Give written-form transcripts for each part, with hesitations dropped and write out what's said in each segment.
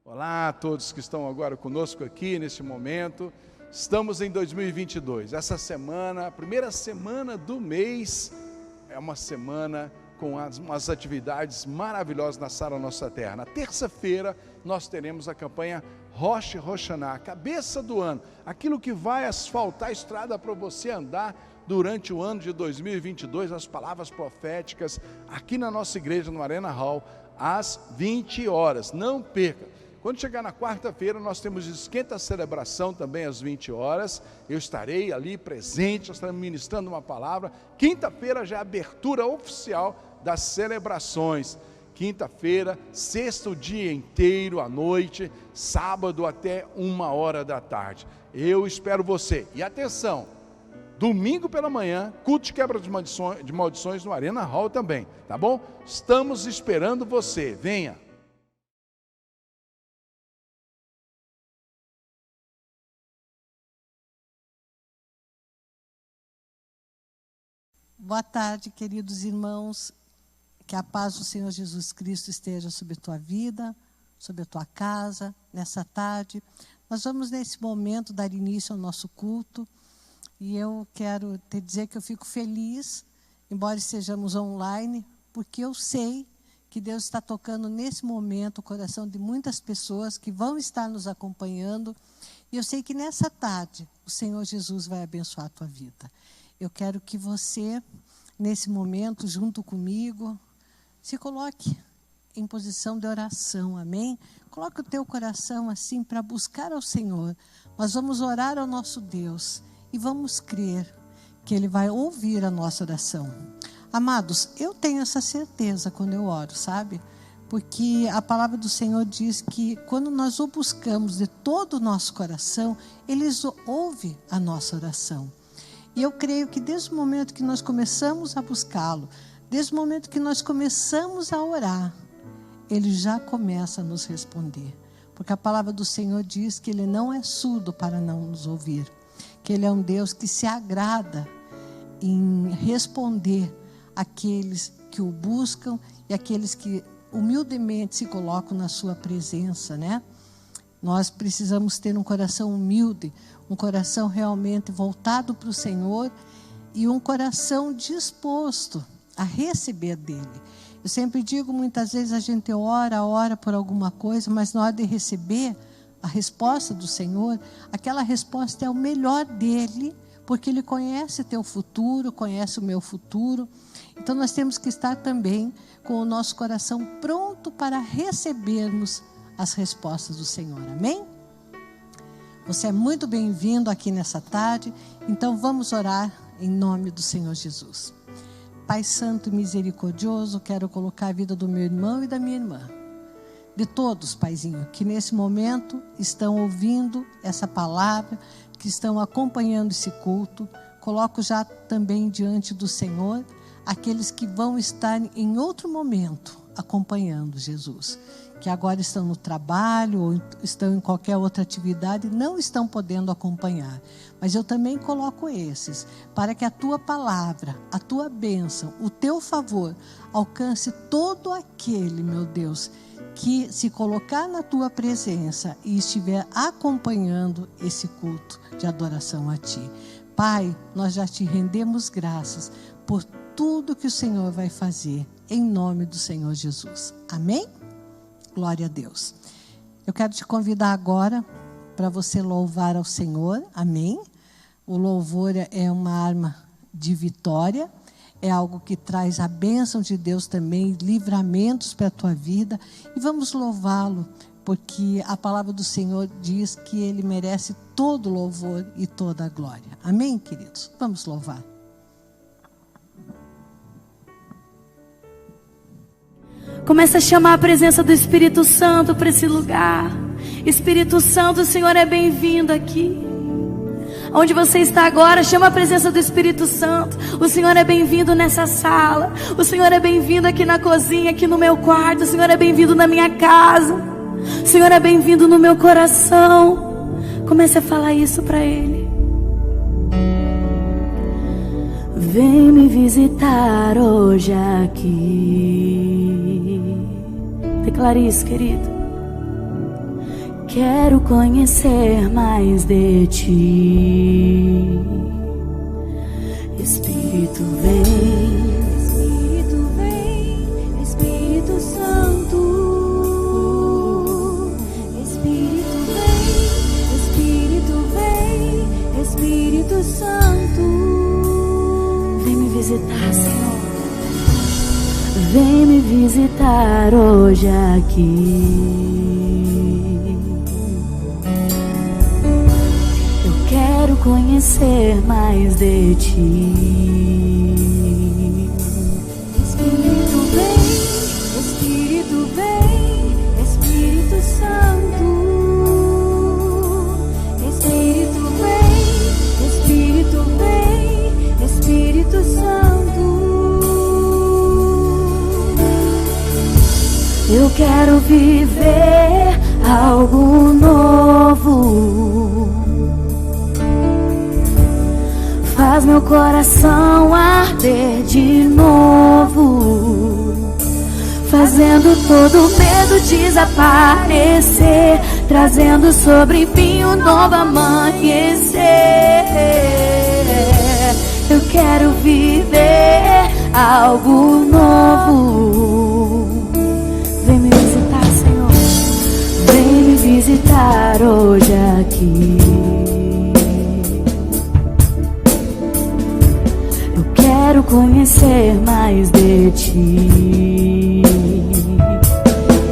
Olá a todos que estão agora conosco aqui neste momento. Estamos em 2022. Essa semana, a primeira semana do mês, é uma semana com umas atividades maravilhosas na Sara Nossa Terra. Na terça-feira, nós teremos a campanha Rosh Hashanah, cabeça do ano, aquilo que vai asfaltar a estrada para você andar durante o ano de 2022, as palavras proféticas, aqui na nossa igreja, no Arena Hall, às 20 horas. Não perca! Quando chegar na quarta-feira, nós temos esquenta a celebração também às 20 horas. Eu estarei ali presente, nós estaremos ministrando uma palavra. Quinta-feira já é a abertura oficial das celebrações. Quinta-feira, sexta o dia inteiro, à noite, sábado até 1h da tarde. Eu espero você. E atenção, domingo pela manhã, culto de quebra de maldições no Arena Hall também, tá bom? Estamos esperando você, venha. Boa tarde, queridos irmãos, que a paz do Senhor Jesus Cristo esteja sobre a tua vida, sobre a tua casa, nessa tarde. Nós vamos nesse momento dar início ao nosso culto e eu quero te dizer que eu fico feliz, embora estejamos online, porque eu sei que Deus está tocando nesse momento o coração de muitas pessoas que vão estar nos acompanhando e eu sei que nessa tarde o Senhor Jesus vai abençoar a tua vida. Eu quero que você, nesse momento, junto comigo, se coloque em posição de oração, amém? Coloque o teu coração assim para buscar ao Senhor. Nós vamos orar ao nosso Deus e vamos crer que Ele vai ouvir a nossa oração. Amados, eu tenho essa certeza quando eu oro, sabe? Porque a palavra do Senhor diz que quando nós o buscamos de todo o nosso coração, Ele ouve a nossa oração. E eu creio que desde o momento que nós começamos a buscá-lo, desde o momento que nós começamos a orar, Ele já começa a nos responder. Porque a palavra do Senhor diz que Ele não é surdo para não nos ouvir. Que Ele é um Deus que se agrada em responder àqueles que o buscam e àqueles que humildemente se colocam na sua presença, né? Nós precisamos ter um coração humilde, um coração realmente voltado para o Senhor e um coração disposto a receber dEle. Eu sempre digo, muitas vezes a gente ora por alguma coisa, mas na hora de receber a resposta do Senhor, aquela resposta é o melhor dEle, porque Ele conhece teu futuro, conhece o meu futuro. Então nós temos que estar também com o nosso coração pronto para recebermos as respostas do Senhor, amém? Você é muito bem-vindo aqui nessa tarde, então vamos orar em nome do Senhor Jesus. Pai Santo e Misericordioso, quero colocar a vida do meu irmão e da minha irmã, de todos, Paizinho, que nesse momento estão ouvindo essa palavra, que estão acompanhando esse culto. Coloco já também diante do Senhor aqueles que vão estar em outro momento acompanhando Jesus, que agora estão no trabalho ou estão em qualquer outra atividade, não estão podendo acompanhar. Mas eu também coloco esses, para que a tua palavra, a tua bênção, o teu favor, alcance todo aquele, meu Deus, que se colocar na tua presença e estiver acompanhando esse culto de adoração a ti. Pai, nós já te rendemos graças por tudo que o Senhor vai fazer, em nome do Senhor Jesus. Amém? Glória a Deus. Eu quero te convidar agora para você louvar ao Senhor. Amém? O louvor é uma arma de vitória. É algo que traz a bênção de Deus também, livramentos para a tua vida. E vamos louvá-lo, porque a palavra do Senhor diz que Ele merece todo louvor e toda a glória. Amém, queridos? Vamos louvar. Começa a chamar a presença do Espírito Santo para esse lugar. Espírito Santo, o Senhor é bem-vindo aqui. Onde você está agora, chama a presença do Espírito Santo. O Senhor é bem-vindo nessa sala. O Senhor é bem-vindo aqui na cozinha, aqui no meu quarto. O Senhor é bem-vindo na minha casa. O Senhor é bem-vindo no meu coração. Comece a falar isso para Ele. Vem me visitar hoje aqui. Declare isso, querido. Quero conhecer mais de ti. Espírito vem, Espírito vem, Espírito Santo. Espírito vem, Espírito Santo. Vem me visitar, Senhor. Vem me visitar hoje aqui. Quero conhecer mais de ti. Espírito vem, Espírito Santo. Espírito vem, Espírito Santo. Eu quero viver algo novo. Faz meu coração arder de novo, fazendo todo medo desaparecer, trazendo sobre mim um novo amanhecer. Eu quero viver algo novo. Vem me visitar, Senhor. Vem me visitar hoje aqui. Quero conhecer mais de ti.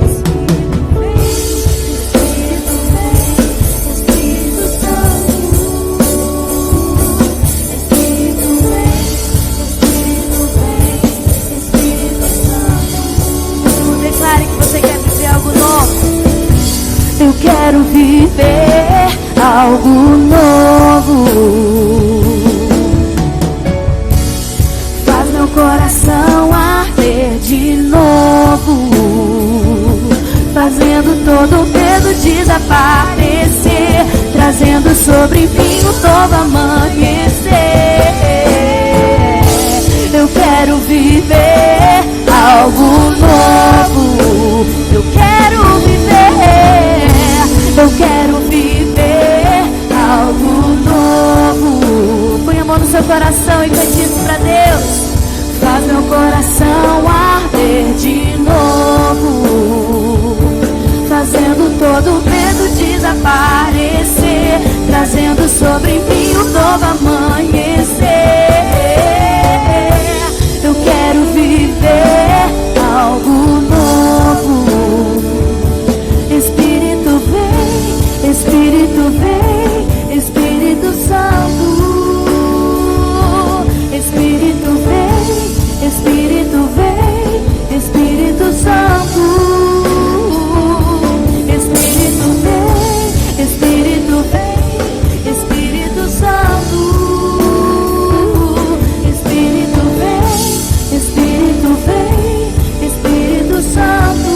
Espírito vem, Espírito Santo. Espírito vem, Espírito Santo. Declare que você quer viver algo novo. Eu quero viver algo novo. Coração arder de novo, fazendo todo medo desaparecer, trazendo sobre mim um novo amanhecer. Eu quero viver algo novo. Eu quero viver algo novo. Põe a mão no seu coração e cante isso pra Deus. Faz meu coração arder de novo, fazendo todo medo desaparecer, trazendo sobre mim um novo amanhecer. Eu quero viver algo novo. Espírito vem, Espírito Santo. Espírito vem, Espírito Santo. Espírito vem, Espírito Santo. Espírito vem, Espírito Santo.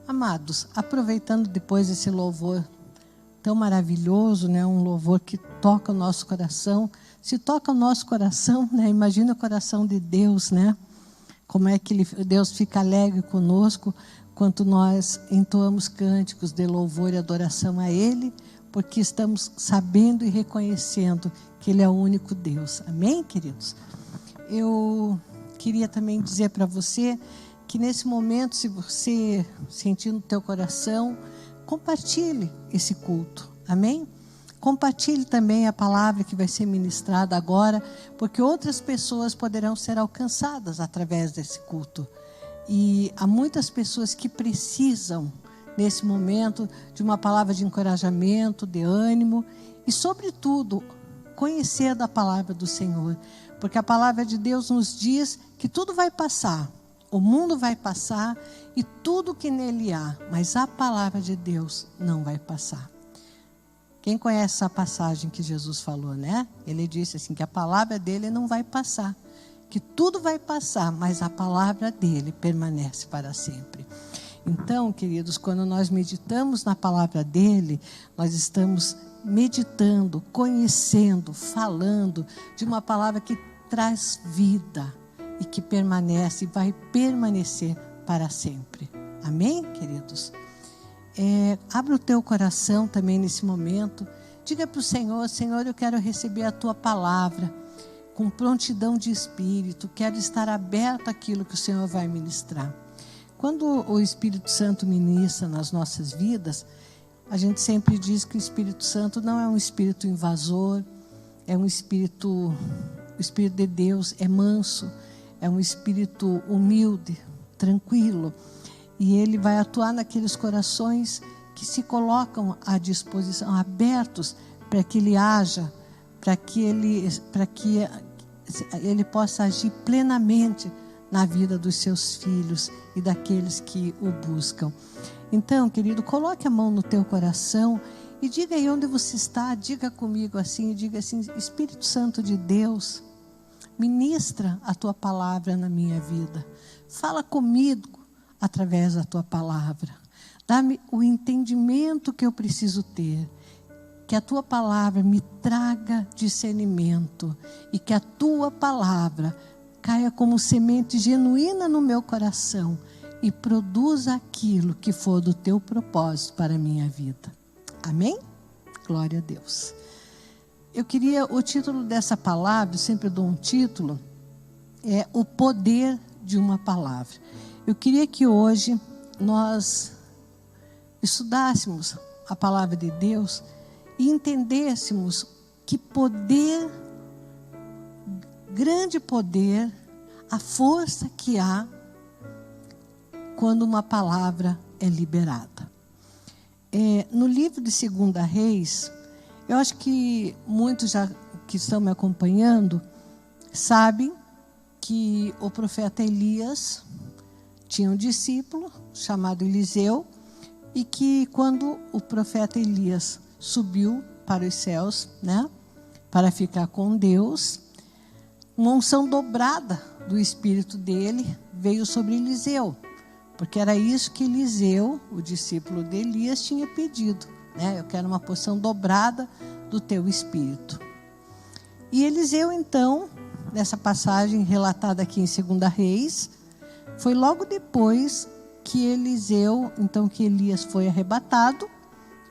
Amados, aproveitando depois esse louvor tão maravilhoso, né? Um louvor que toca o nosso coração. Se toca o nosso coração, né? Imagina o coração de Deus, né? Como é que Deus fica alegre conosco quando nós entoamos cânticos de louvor e adoração a Ele, porque estamos sabendo e reconhecendo que Ele é o único Deus. Amém, queridos? Eu queria também dizer para você que nesse momento, se você sentir no teu coração, compartilhe esse culto, amém? Compartilhe também a palavra que vai ser ministrada agora, porque outras pessoas poderão ser alcançadas através desse culto. E há muitas pessoas que precisam, nesse momento, de uma palavra de encorajamento, de ânimo e, sobretudo, conhecer da palavra do Senhor. Porque a palavra de Deus nos diz que tudo vai passar. O mundo vai passar e tudo que nele há, mas a palavra de Deus não vai passar. Quem conhece essa passagem que Jesus falou, né? Ele disse assim, que a palavra dele não vai passar, que tudo vai passar, mas a palavra dele permanece para sempre. Então, queridos, quando nós meditamos na palavra dele, nós estamos meditando, conhecendo, falando de uma palavra que traz vida e que permanece e vai permanecer para sempre. Amém, queridos? Abra o teu coração também nesse momento. Diga para o Senhor: Senhor, eu quero receber a tua palavra com prontidão de espírito. Quero estar aberto àquilo que o Senhor vai ministrar. Quando o Espírito Santo ministra nas nossas vidas, a gente sempre diz que o Espírito Santo não é um espírito invasor, é um espírito, o Espírito de Deus é manso, é um espírito humilde, tranquilo, e ele vai atuar naqueles corações que se colocam à disposição, abertos para que ele haja, para que ele possa agir plenamente na vida dos seus filhos e daqueles que o buscam. Então, querido, coloque a mão no teu coração e diga aí onde você está, diga comigo assim, diga assim: Espírito Santo de Deus, ministra a tua palavra na minha vida. Fala comigo através da tua palavra. Dá-me o entendimento que eu preciso ter. Que a tua palavra me traga discernimento e que a tua palavra caia como semente genuína no meu coração e produza aquilo que for do teu propósito para a minha vida. Amém? Glória a Deus. Eu queria, o título dessa palavra, eu sempre dou um título, é o poder de uma palavra. Eu queria que hoje nós estudássemos a palavra de Deus e entendêssemos que poder, grande poder, a força que há quando uma palavra é liberada. No livro de 2 Reis, eu acho que muitos já que estão me acompanhando sabem que o profeta Elias tinha um discípulo chamado Eliseu, e que quando o profeta Elias subiu para os céus, né, para ficar com Deus, uma unção dobrada do espírito dele veio sobre Eliseu, porque era isso que Eliseu, o discípulo de Elias, tinha pedido, né? Eu quero uma porção dobrada do teu espírito. E Eliseu, então, nessa passagem relatada aqui em 2 Reis, foi logo depois que que Elias foi arrebatado,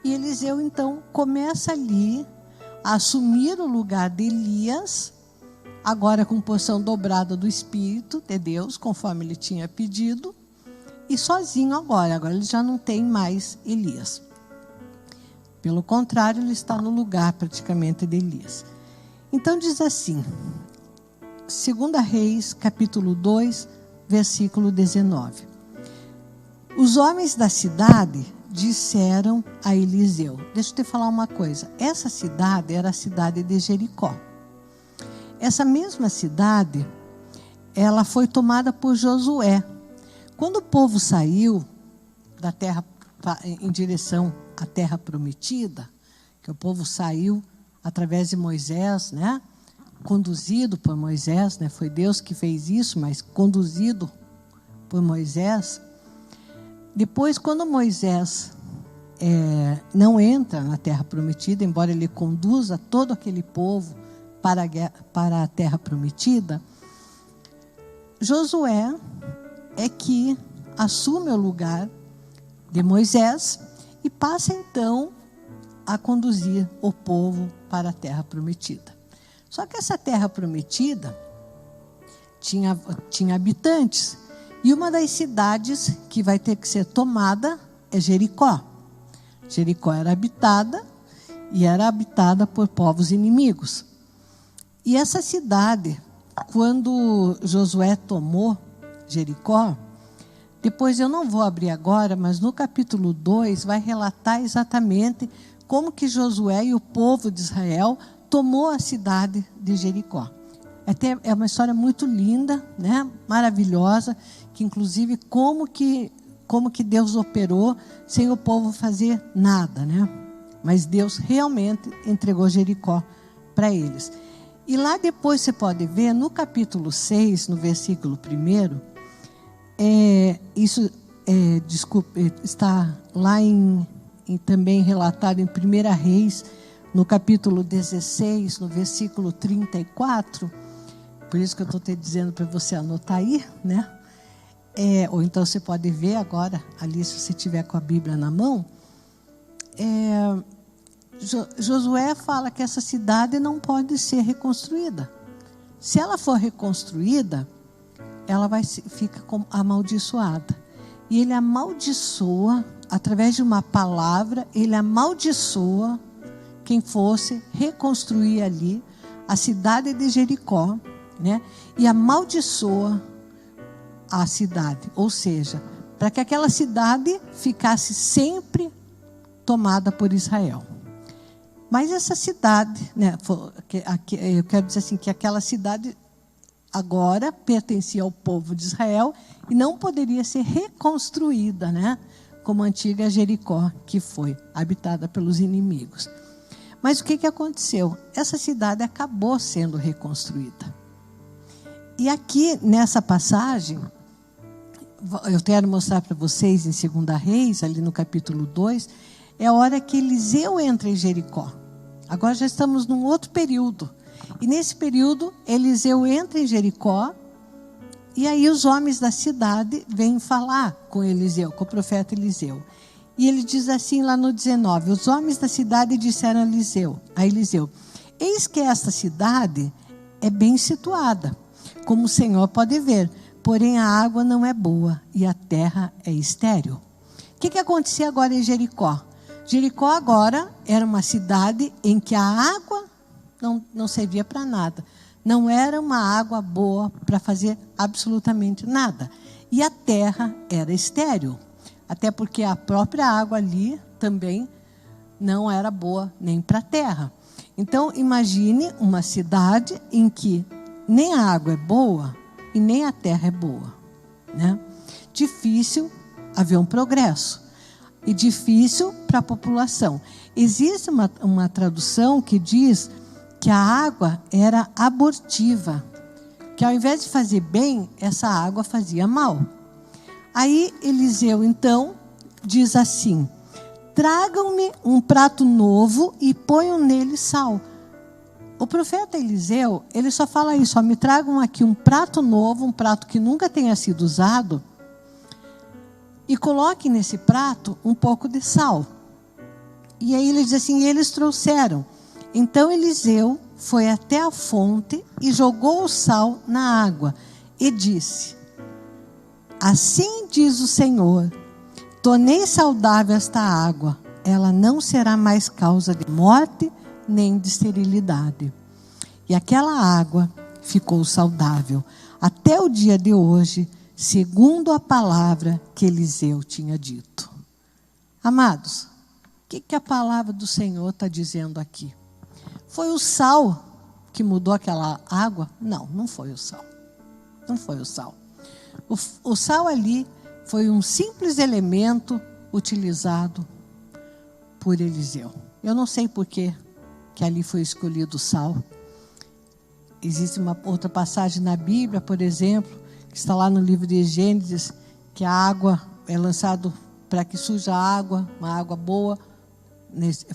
e Eliseu então começa ali a assumir o lugar de Elias, agora com porção dobrada do Espírito de Deus, conforme ele tinha pedido, e sozinho agora ele já não tem mais Elias. Pelo contrário, ele está no lugar praticamente de Elias. Então diz assim, 2 Reis, capítulo 2, versículo 19. Os homens da cidade disseram a Eliseu, deixa eu te falar uma coisa, essa cidade era a cidade de Jericó. Essa mesma cidade, ela foi tomada por Josué. Quando o povo saiu da terra em direção à terra prometida, que o povo saiu através de Moisés, né? Conduzido por Moisés, né? Foi Deus que fez isso, mas conduzido por Moisés. Depois, quando Moisés não entra na terra prometida, embora ele conduza todo aquele povo para a terra prometida, Josué é que assume o lugar de Moisés e passa então a conduzir o povo para a terra prometida. Só que essa terra prometida tinha habitantes, e uma das cidades que vai ter que ser tomada é Jericó. Jericó era habitada e era habitada por povos inimigos. E essa cidade, quando Josué tomou Jericó, depois eu não vou abrir agora, mas no capítulo 2 vai relatar exatamente como que Josué e o povo de Israel tomou a cidade de Jericó. É uma história muito linda, né? Maravilhosa, que inclusive como que Deus operou sem o povo fazer nada, né? Mas Deus realmente entregou Jericó para eles. E lá depois você pode ver, no capítulo 6, no versículo 1, está lá também relatado em 1 Reis, no capítulo 16, no versículo 34, por isso que eu estou te dizendo para você anotar aí, né? Ou então você pode ver agora, ali, se você tiver com a Bíblia na mão. Josué fala que essa cidade não pode ser reconstruída. Se ela for reconstruída, ela fica amaldiçoada. E ele amaldiçoa, através de uma palavra, ele amaldiçoa quem fosse reconstruir ali a cidade de Jericó, né? E amaldiçoa a cidade, ou seja, para que aquela cidade ficasse sempre tomada por Israel. Mas essa cidade, né, eu quero dizer assim, que aquela cidade agora pertencia ao povo de Israel e não poderia ser reconstruída, né, como a antiga Jericó, que foi habitada pelos inimigos. Mas o que aconteceu? Essa cidade acabou sendo reconstruída. E aqui, nessa passagem, eu quero mostrar para vocês em 2 Reis, ali no capítulo 2, é a hora que Eliseu entra em Jericó. Agora já estamos num outro período. E nesse período, Eliseu entra em Jericó, e aí os homens da cidade vêm falar com Eliseu, com o profeta Eliseu. E ele diz assim lá no 19, os homens da cidade disseram a Eliseu, eis que esta cidade é bem situada, como o Senhor pode ver, porém a água não é boa e a terra é estéril. O que acontecia agora em Jericó? Jericó agora era uma cidade em que a água não servia para nada. Não era uma água boa para fazer absolutamente nada. E a terra era estéril. Até porque a própria água ali também não era boa nem para a terra. Então, imagine uma cidade em que nem a água é boa e nem a terra é boa, né? Difícil haver um progresso e difícil para a população. Existe uma tradução que diz que a água era abortiva, que ao invés de fazer bem, essa água fazia mal. Aí Eliseu, então, diz assim, tragam-me um prato novo e ponham nele sal. O profeta Eliseu, ele só fala isso, me tragam aqui um prato novo, um prato que nunca tenha sido usado, e coloquem nesse prato um pouco de sal. E aí ele diz assim, e eles trouxeram. Então Eliseu foi até a fonte e jogou o sal na água e disse, assim diz o Senhor, tornei saudável esta água, ela não será mais causa de morte, nem de esterilidade. E aquela água ficou saudável até o dia de hoje, segundo a palavra que Eliseu tinha dito. Amados, o que a palavra do Senhor está dizendo aqui? Foi o sal que mudou aquela água? Não, não foi o sal. Não foi o sal. O sal ali foi um simples elemento utilizado por Eliseu. Eu não sei por que ali foi escolhido o sal. Existe uma outra passagem na Bíblia, por exemplo, que está lá no livro de Gênesis, que a água é lançada para que suja a água, uma água boa.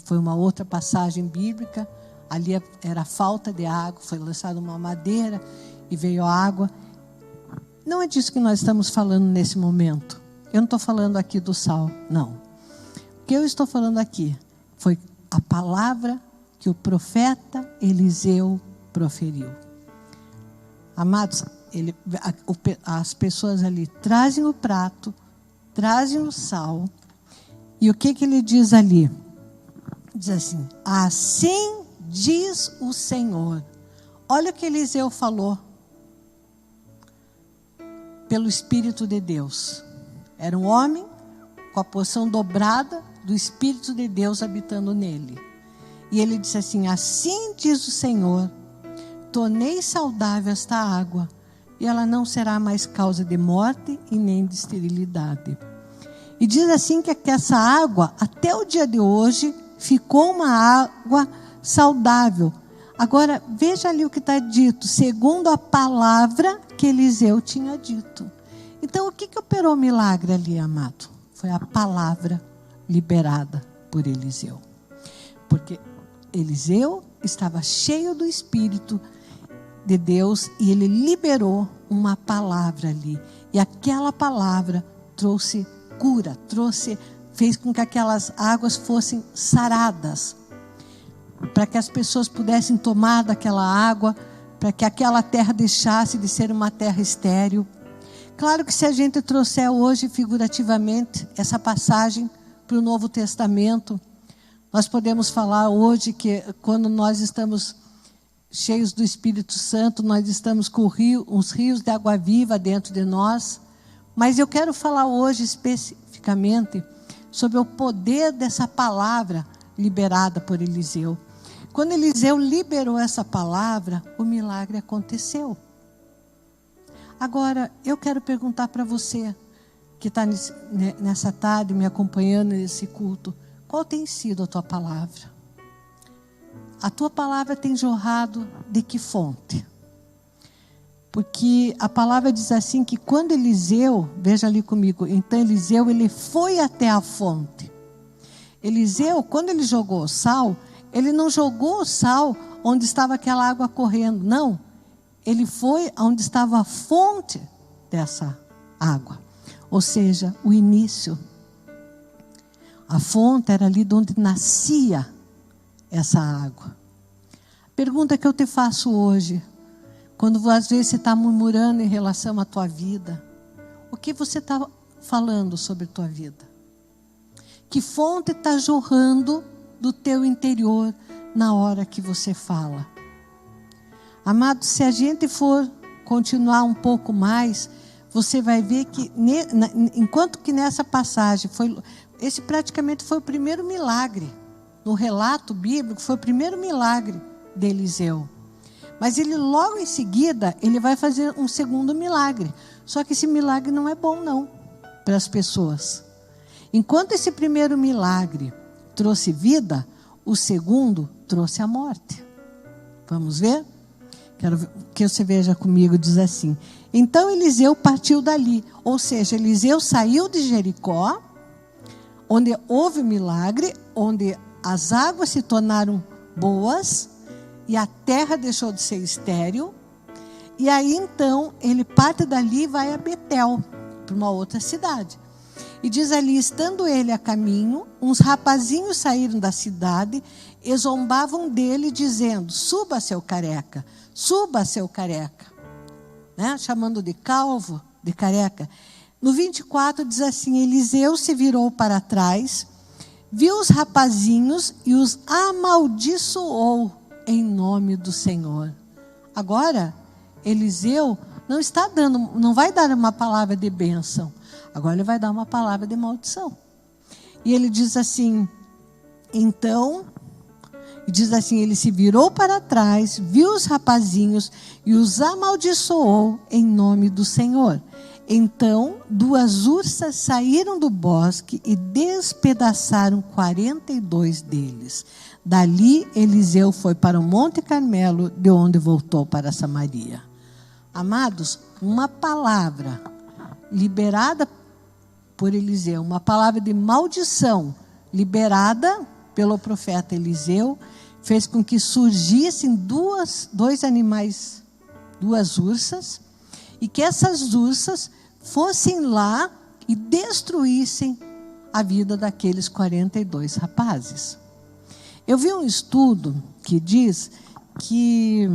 Foi uma outra passagem bíblica. Ali era falta de água, foi lançada uma madeira e veio a água. Não é disso que nós estamos falando nesse momento. Eu não estou falando aqui do sal, não. O que eu estou falando aqui foi a palavra que o profeta Eliseu proferiu. Amados, as pessoas ali trazem o prato, trazem o sal, e o que ele diz ali? Diz assim, assim diz o Senhor. Olha o que Eliseu falou pelo Espírito de Deus. Era um homem com a porção dobrada do Espírito de Deus habitando nele. E ele disse assim, assim diz o Senhor, tornei saudável esta água, e ela não será mais causa de morte e nem de esterilidade. E diz assim que essa água, até o dia de hoje, ficou uma água saudável. Agora, veja ali o que está dito, segundo a palavra que Eliseu tinha dito. Então, o que operou o milagre ali, amado? Foi a palavra liberada por Eliseu. Porque Eliseu estava cheio do Espírito, de Deus e ele liberou uma palavra ali. E aquela palavra trouxe cura, fez com que aquelas águas fossem saradas, para que as pessoas pudessem tomar daquela água, para que aquela terra deixasse de ser uma terra estéril. Claro que se a gente trouxer hoje figurativamente essa passagem para o Novo Testamento, nós podemos falar hoje que quando nós estamos cheios do Espírito Santo, nós estamos com os rios de água viva dentro de nós. Mas eu quero falar hoje especificamente sobre o poder dessa palavra liberada por Eliseu. Quando Eliseu liberou essa palavra, o milagre aconteceu. Agora, eu quero perguntar para você, que está nessa tarde me acompanhando nesse culto, qual tem sido a tua palavra? A tua palavra tem jorrado de que fonte? Porque a palavra diz assim que quando Eliseu, veja ali comigo, então Eliseu ele foi até a fonte. Eliseu, quando ele jogou o sal, ele não jogou o sal onde estava aquela água correndo, não. Ele foi onde estava a fonte dessa água. Ou seja, o início. A fonte era ali de onde nascia essa água. Pergunta que eu te faço hoje, quando às vezes você está murmurando em relação à tua vida, o que você está falando sobre a tua vida? Que fonte está jorrando do teu interior na hora que você fala? Amado, se a gente for continuar um pouco mais, você vai ver que, enquanto que nessa passagem, esse praticamente foi o primeiro milagre, no relato bíblico, foi o primeiro milagre de Eliseu. Mas ele logo em seguida, ele vai fazer um segundo milagre. Só que esse milagre não é bom não, para as pessoas. Enquanto esse primeiro milagre trouxe vida, o segundo trouxe a morte. Vamos ver? Quero que você veja comigo, diz assim. Então Eliseu partiu dali. Ou seja, Eliseu saiu de Jericó, onde houve milagre, onde as águas se tornaram boas, e a terra deixou de ser estéril. E aí então ele parte dali e vai a Betel, para uma outra cidade. E diz ali, estando ele a caminho, uns rapazinhos saíram da cidade e zombavam dele, dizendo: suba, seu careca, suba, seu careca. Né? Chamando de calvo, de careca. No 24 diz assim, Eliseu se virou para trás, viu os rapazinhos e os amaldiçoou em nome do Senhor. Agora, Eliseu não vai dar uma palavra de bênção. Agora ele vai dar uma palavra de maldição. E ele diz assim, então, ele se virou para trás, viu os rapazinhos e os amaldiçoou em nome do Senhor. Então, 2 ursas saíram do bosque e despedaçaram 42 deles. Dali, Eliseu foi para o Monte Carmelo, de onde voltou para Samaria. Amados, uma palavra liberada por Eliseu, uma palavra de maldição liberada pelo profeta Eliseu, fez com que surgissem dois animais, 2 ursas, e que essas ursas fossem lá e destruíssem a vida daqueles 42 rapazes. Eu vi um estudo que diz que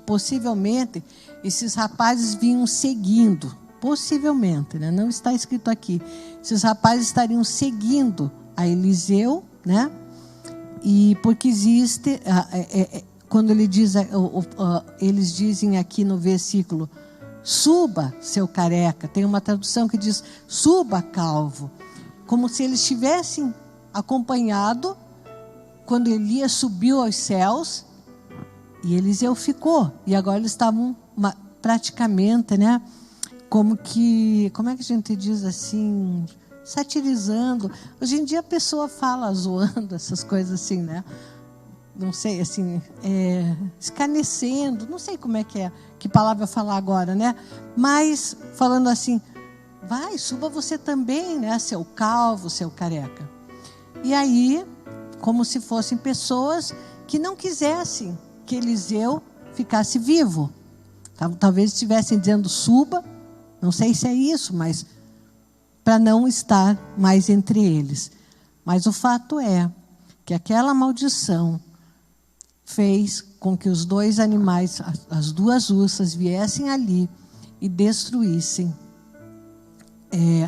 possivelmente esses rapazes vinham seguindo, possivelmente, né? Não está escrito aqui, esses rapazes estariam seguindo a Eliseu, né? E porque existe, quando ele diz, eles dizem aqui no versículo, suba, seu careca, tem uma tradução que diz, suba, calvo, como se eles tivessem acompanhado quando Elias subiu aos céus e Eliseu ficou, e agora eles estavam praticamente, né, como é que a gente diz assim, satirizando. Hoje em dia a pessoa fala zoando, essas coisas assim, né? Não sei, assim, escarnecendo, não sei como é, que palavra falar agora, né? Mas falando assim, vai, suba você também, né? Seu calvo, seu careca. E aí, como se fossem pessoas que não quisessem que Eliseu ficasse vivo. Talvez estivessem dizendo suba, não sei se é isso, mas para não estar mais entre eles. Mas o fato é que aquela maldição fez com que os dois animais, as duas ursas, viessem ali e destruíssem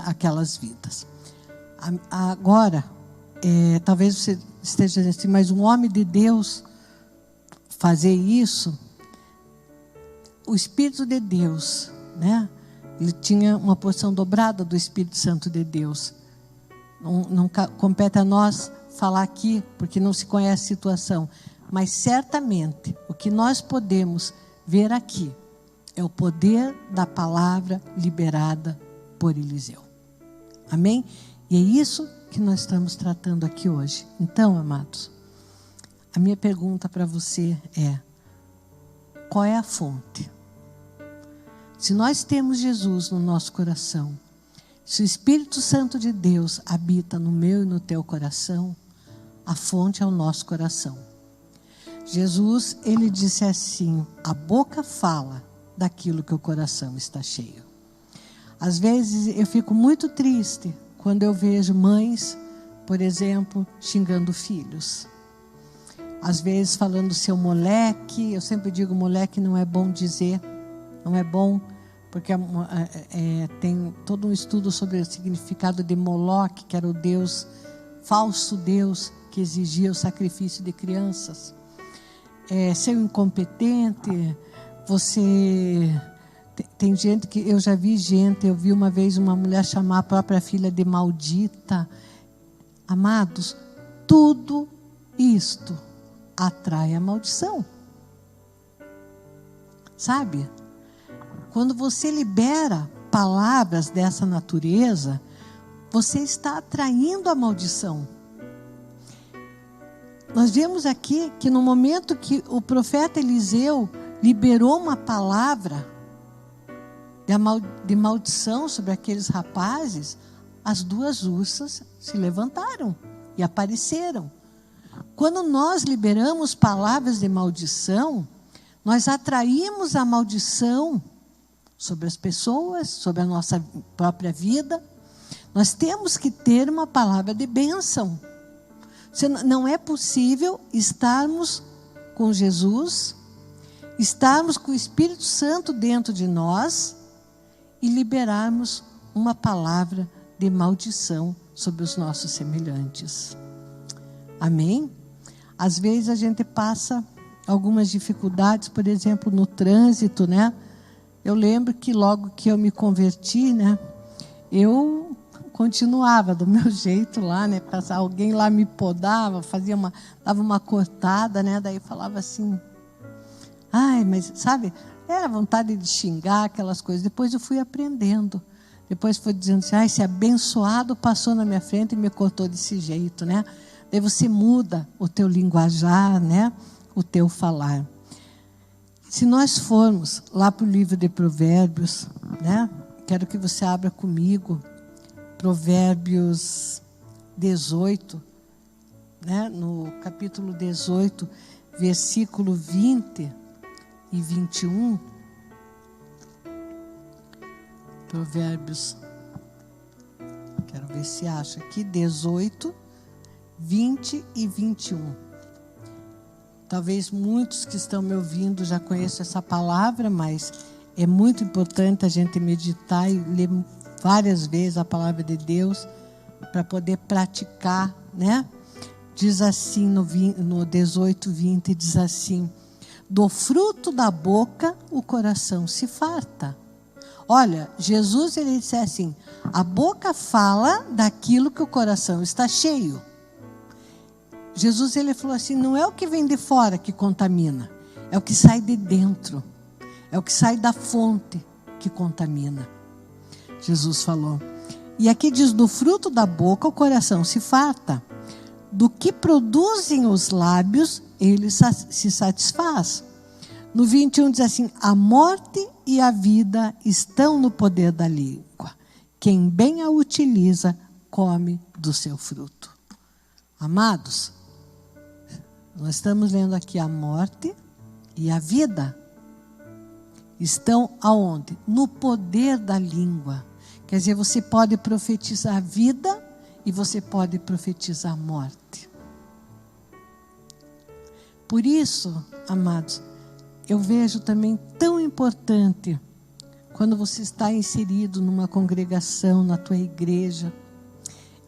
aquelas vidas. Agora, talvez você esteja dizendo assim, mas um homem de Deus fazer isso, o Espírito de Deus, né? Ele tinha uma porção dobrada do Espírito Santo de Deus. Não compete a nós falar aqui, porque não se conhece a situação. Mas certamente, o que nós podemos ver aqui é o poder da palavra liberada por Eliseu. Amém? E é isso que nós estamos tratando aqui hoje. Então, amados, a minha pergunta para você é: qual é a fonte? Se nós temos Jesus no nosso coração, se o Espírito Santo de Deus habita no meu e no teu coração, a fonte é o nosso coração. Jesus, ele disse assim: a boca fala daquilo que o coração está cheio. Às vezes eu fico muito triste quando eu vejo mães, por exemplo, xingando filhos. Às vezes falando seu moleque. Eu sempre digo, moleque não é bom dizer. Não é bom, porque tem todo um estudo sobre o significado de Moloque, que era o deus, falso deus, que exigia o sacrifício de crianças. Seu incompetente, você... Tem gente que... Eu já vi gente, eu vi uma vez uma mulher chamar a própria filha de maldita. Amados, tudo isto atrai a maldição. Sabe? Quando você libera palavras dessa natureza, você está atraindo a maldição. Nós vemos aqui que no momento que o profeta Eliseu liberou uma palavra de maldição sobre aqueles rapazes, as duas ursas se levantaram e apareceram. Quando nós liberamos palavras de maldição, nós atraímos a maldição sobre as pessoas, sobre a nossa própria vida. Nós temos que ter uma palavra de bênção. Não é possível estarmos com Jesus, estarmos com o Espírito Santo dentro de nós e liberarmos uma palavra de maldição sobre os nossos semelhantes. Amém? Às vezes a gente passa algumas dificuldades, por exemplo, no trânsito, né? Eu lembro que logo que eu me converti, né? Eu continuava do meu jeito lá, né? Alguém lá me podava, dava uma cortada, né? Daí falava assim, ai, mas sabe, era vontade de xingar aquelas coisas. Depois eu fui aprendendo. Depois foi dizendo assim, ai, esse abençoado passou na minha frente e me cortou desse jeito, né? Daí você muda o teu linguajar, né? O teu falar. Se nós formos lá para o livro de Provérbios, né? Quero que você abra comigo Provérbios 18, né? No capítulo 18, versículo 20 e 21. Provérbios, quero ver se acha aqui, 18, 20 e 21. Talvez muitos que estão me ouvindo já conheçam essa palavra, mas é muito importante a gente meditar e ler várias vezes a palavra de Deus para poder praticar, né? Diz assim no 18, 20, diz assim: do fruto da boca o coração se farta. Olha, Jesus, ele disse assim, a boca fala daquilo que o coração está cheio. Jesus, ele falou assim, não é o que vem de fora que contamina, é o que sai de dentro, é o que sai da fonte que contamina. Jesus falou. E aqui diz, do fruto da boca o coração se farta, do que produzem os lábios ele se satisfaz. No 21 diz assim, a morte e a vida estão no poder da língua. Quem bem a utiliza, come do seu fruto. Amados, nós estamos lendo aqui a morte e a vida. estão aonde? No poder da língua. Quer dizer, você pode profetizar vida e você pode profetizar morte. Por isso, amados, eu vejo também tão importante quando você está inserido numa congregação, na tua igreja.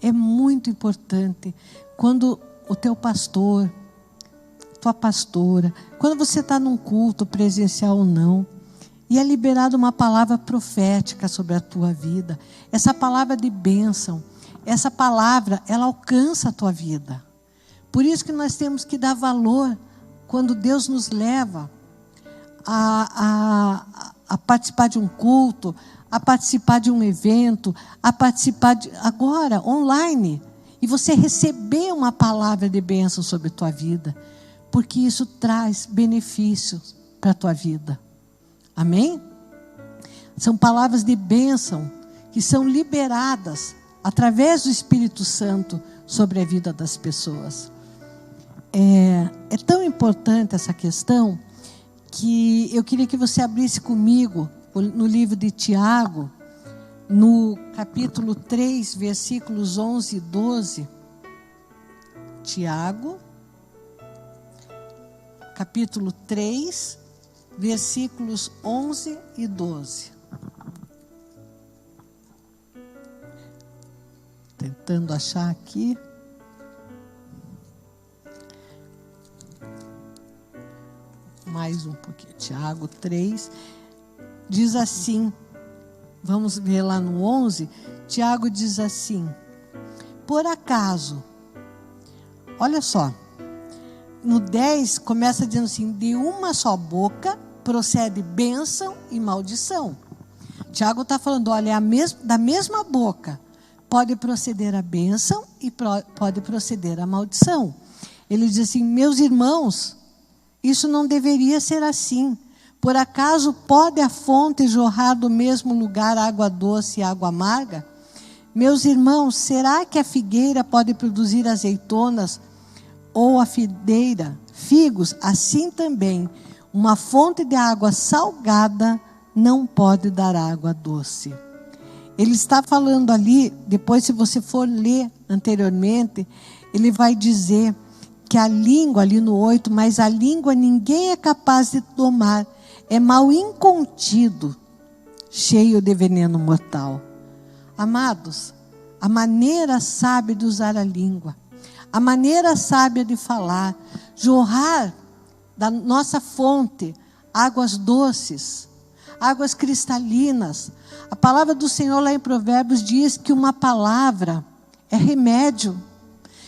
É muito importante quando o teu pastor, tua pastora, quando você está num culto presencial ou não, e é liberada uma palavra profética sobre a tua vida, essa palavra de bênção, essa palavra, ela alcança a tua vida. Por isso que nós temos que dar valor quando Deus nos leva a participar de um culto, a participar de um evento, a participar agora, online, e você receber uma palavra de bênção sobre a tua vida, porque isso traz benefícios para a tua vida. Amém? São palavras de bênção que são liberadas através do Espírito Santo sobre a vida das pessoas. É tão importante essa questão que eu queria que você abrisse comigo no livro de Tiago, no capítulo 3, versículos 11 e 12. Tiago, capítulo 3, versículos 11 e 12. Tentando achar aqui. Mais um pouquinho. Tiago 3 diz assim, vamos ver lá no 11. Tiago diz assim: por acaso, olha só, no 10 começa dizendo assim: de uma só boca procede bênção e maldição. Tiago está falando, olha, da mesma boca pode proceder a bênção e pode proceder a maldição. Ele diz assim: meus irmãos, isso não deveria ser assim. Por acaso pode a fonte jorrar do mesmo lugar água doce e água amarga? Meus irmãos, será que a figueira pode produzir azeitonas ou a videira figos? Assim também, uma fonte de água salgada não pode dar água doce. Ele está falando ali, depois se você for ler anteriormente, ele vai dizer que a língua, ali no 8, mas a língua ninguém é capaz de domar, é mal incontido, cheio de veneno mortal. Amados, a maneira sábia de usar a língua, a maneira sábia de falar, jorrar da nossa fonte águas doces, águas cristalinas. A palavra do Senhor lá em Provérbios diz que uma palavra é remédio,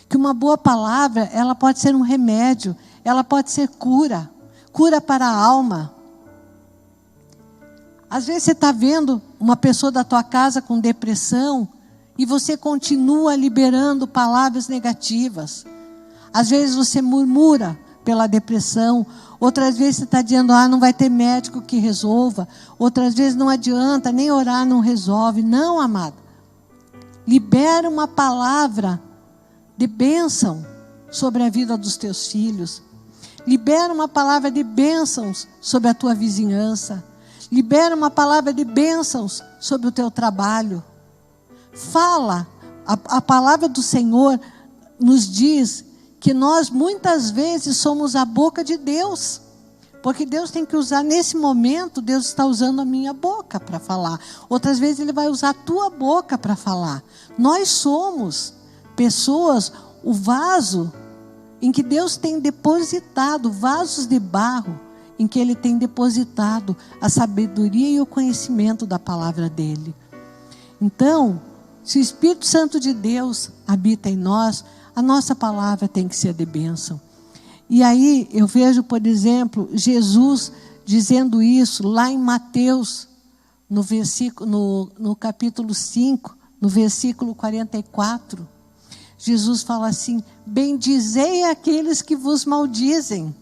que uma boa palavra, ela pode ser um remédio, ela pode ser cura para a alma. Às vezes você está vendo uma pessoa da tua casa com depressão e você continua liberando palavras negativas. Às vezes você murmura pela depressão, outras vezes você está dizendo, não vai ter médico que resolva, outras vezes não adianta, nem orar não resolve. Não, amado, libera uma palavra de bênção sobre a vida dos teus filhos, libera uma palavra de bênçãos sobre a tua vizinhança, libera uma palavra de bênçãos sobre o teu trabalho. Fala, a palavra do Senhor nos diz que nós muitas vezes somos a boca de Deus, porque Deus tem que usar, nesse momento, Deus está usando a minha boca para falar, outras vezes Ele vai usar a tua boca para falar. Nós somos pessoas, o vaso em que Deus tem depositado, vasos de barro, em que Ele tem depositado a sabedoria e o conhecimento da palavra dEle. Então, se o Espírito Santo de Deus habita em nós, a nossa palavra tem que ser de bênção. E aí eu vejo, por exemplo, Jesus dizendo isso lá em Mateus, no capítulo 5, no versículo 44. Jesus fala assim: bendizei aqueles que vos maldizem.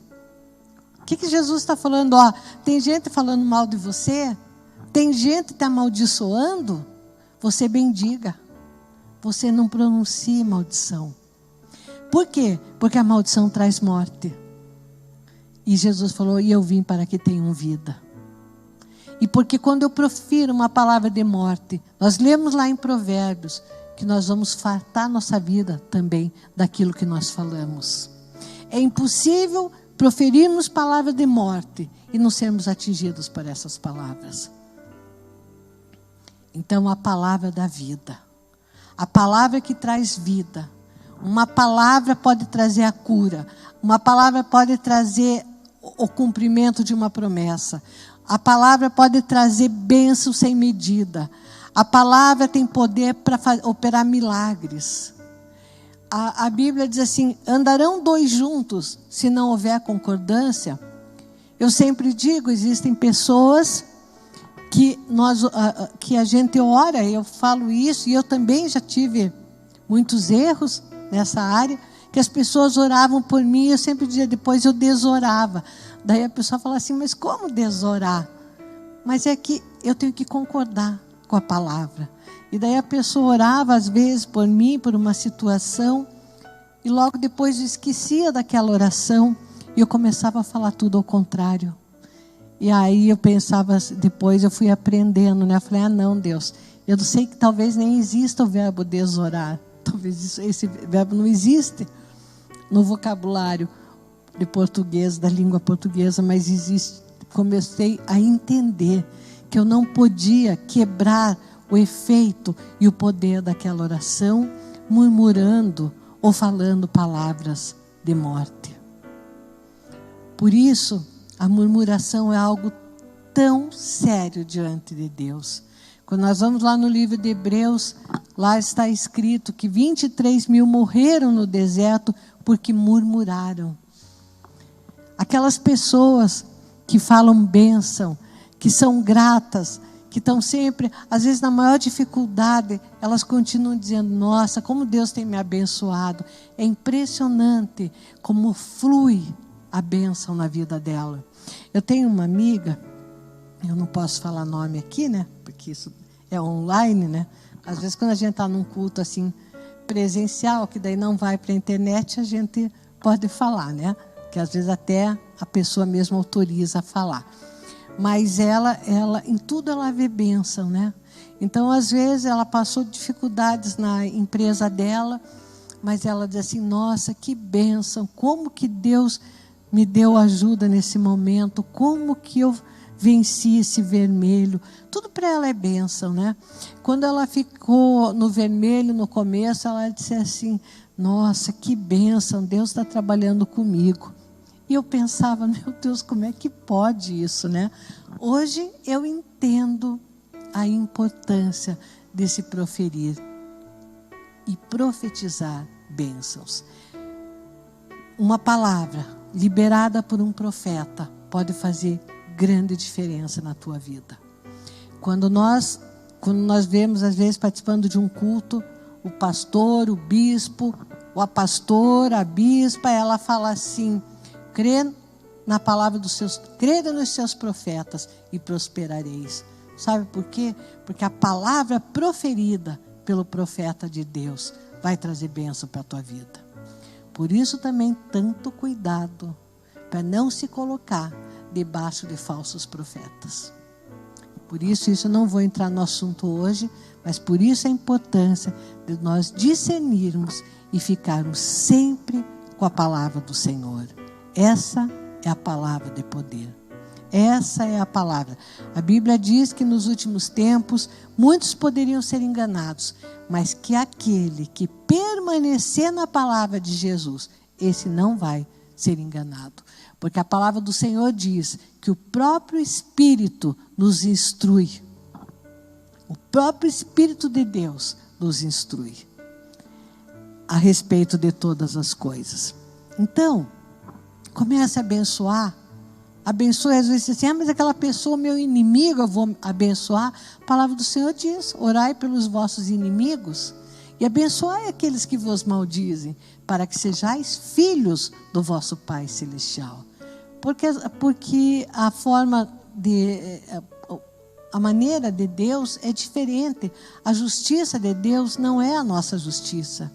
O que Jesus está falando? Tem gente falando mal de você, tem gente te amaldiçoando, você bendiga, você não pronuncie maldição. Por quê? Porque a maldição traz morte. E Jesus falou, e eu vim para que tenham vida. E porque quando eu profiro uma palavra de morte, nós lemos lá em Provérbios, que nós vamos fartar nossa vida também daquilo que nós falamos. É impossível proferirmos palavras de morte e não sermos atingidos por essas palavras. Então, a palavra da vida, a palavra que traz vida, uma palavra pode trazer a cura, uma palavra pode trazer o cumprimento de uma promessa, a palavra pode trazer bênção sem medida, a palavra tem poder para operar milagres. A Bíblia diz assim: andarão dois juntos se não houver concordância. Eu sempre digo, existem pessoas que a gente ora, eu falo isso, e eu também já tive muitos erros nessa área, que as pessoas oravam por mim, eu sempre dizia, depois eu desorava. Daí a pessoa fala assim, mas como desorar? Mas é que eu tenho que concordar com a palavra. E daí a pessoa orava às vezes por mim, por uma situação, e logo depois eu esquecia daquela oração, e eu começava a falar tudo ao contrário. E aí eu pensava, depois eu fui aprendendo, né? Eu falei, não, Deus, eu não sei que talvez nem exista o verbo desorar. Talvez esse verbo não existe no vocabulário de português, da língua portuguesa, mas existe. Comecei a entender que eu não podia quebrar o efeito e o poder daquela oração, murmurando ou falando palavras de morte. Por isso, a murmuração é algo tão sério diante de Deus. Quando nós vamos lá no livro de Hebreus, lá está escrito que 23.000 morreram no deserto porque murmuraram. Aquelas pessoas que falam bênção, que são gratas, que estão sempre, às vezes na maior dificuldade, elas continuam dizendo, nossa, como Deus tem me abençoado. É impressionante como flui a bênção na vida dela. Eu tenho uma amiga, eu não posso falar nome aqui, né? Porque isso é online, né? Às vezes quando a gente está num culto assim presencial, que daí não vai para a internet, a gente pode falar, né? Que às vezes até a pessoa mesmo autoriza a falar. Mas ela em tudo ela vê bênção, né? Então às vezes ela passou dificuldades na empresa dela, mas ela diz assim, nossa, que bênção, como que Deus me deu ajuda nesse momento, como que eu venci esse vermelho. Tudo para ela é bênção, né? Quando ela ficou no vermelho no começo, ela disse assim, nossa, que bênção, Deus está trabalhando comigo. E eu pensava, meu Deus, como é que pode isso, né? Hoje eu entendo a importância de se proferir e profetizar bênçãos. Uma palavra liberada por um profeta pode fazer grande diferença na tua vida. Quando nós vemos, às vezes, participando de um culto, o pastor, o bispo, ou a pastora, a bispa, ela fala assim, crê na palavra crede nos seus profetas e prosperareis. Sabe por quê? Porque a palavra proferida pelo profeta de Deus vai trazer bênção para a tua vida. Por isso também tanto cuidado para não se colocar debaixo de falsos profetas. Por isso eu não vou entrar no assunto hoje, mas por isso a importância de nós discernirmos e ficarmos sempre com a palavra do Senhor. Essa é a palavra de poder. Essa é a palavra. A Bíblia diz que nos últimos tempos muitos poderiam ser enganados, mas que aquele que permanecer na palavra de Jesus, esse não vai ser enganado. Porque a palavra do Senhor diz que o próprio Espírito nos instrui. O próprio Espírito de Deus nos instrui a respeito de todas as coisas. Então, comece a abençoar. Abençoe, às vezes assim, mas aquela pessoa, meu inimigo, eu vou abençoar. A palavra do Senhor diz, orai pelos vossos inimigos e abençoai aqueles que vos maldizem, para que sejais filhos do vosso Pai Celestial. Porque a maneira de Deus é diferente. A justiça de Deus não é a nossa justiça.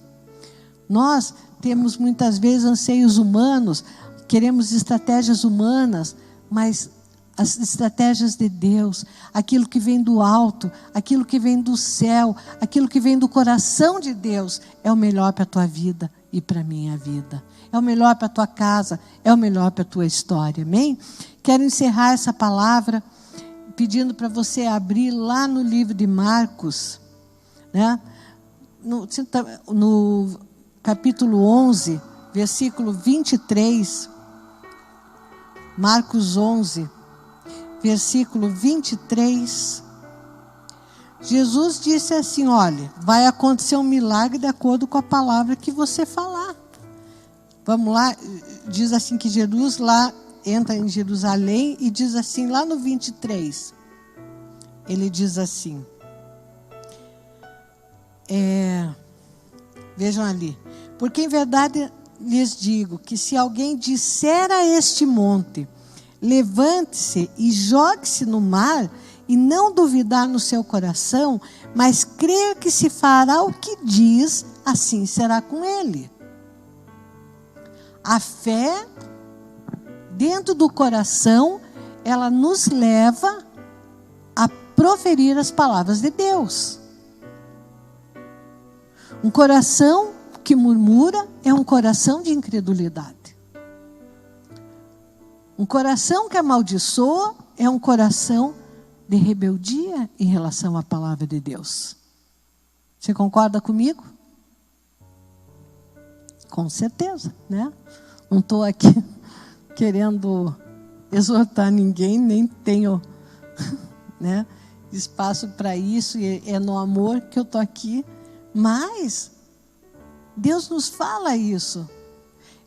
Nós temos muitas vezes anseios humanos, queremos estratégias humanas, mas as estratégias de Deus, aquilo que vem do alto, aquilo que vem do céu, aquilo que vem do coração de Deus, é o melhor para a tua vida e para a minha vida. É o melhor para a tua casa, é o melhor para a tua história, amém? Quero encerrar essa palavra pedindo para você abrir lá no livro de Marcos, né? No capítulo 11, versículo 23, Marcos 11, versículo 23, Jesus disse assim, olha, vai acontecer um milagre de acordo com a palavra que você falar. Vamos lá, diz assim que Jesus lá entra em Jerusalém e diz assim, lá no 23, ele diz assim, vejam ali, porque em verdade lhes digo que se alguém disser a este monte, levante-se e jogue-se no mar, e não duvidar no seu coração, mas crer que se fará o que diz, assim será com ele. A fé dentro do coração, ela nos leva a proferir as palavras de Deus. Um coração que murmura é um coração de incredulidade. Um coração que amaldiçoa é um coração de rebeldia em relação à palavra de Deus. Você concorda comigo? Com certeza, né? Não estou aqui querendo exortar ninguém, nem tenho, né, espaço para isso, e é no amor que eu estou aqui, mas Deus nos fala isso.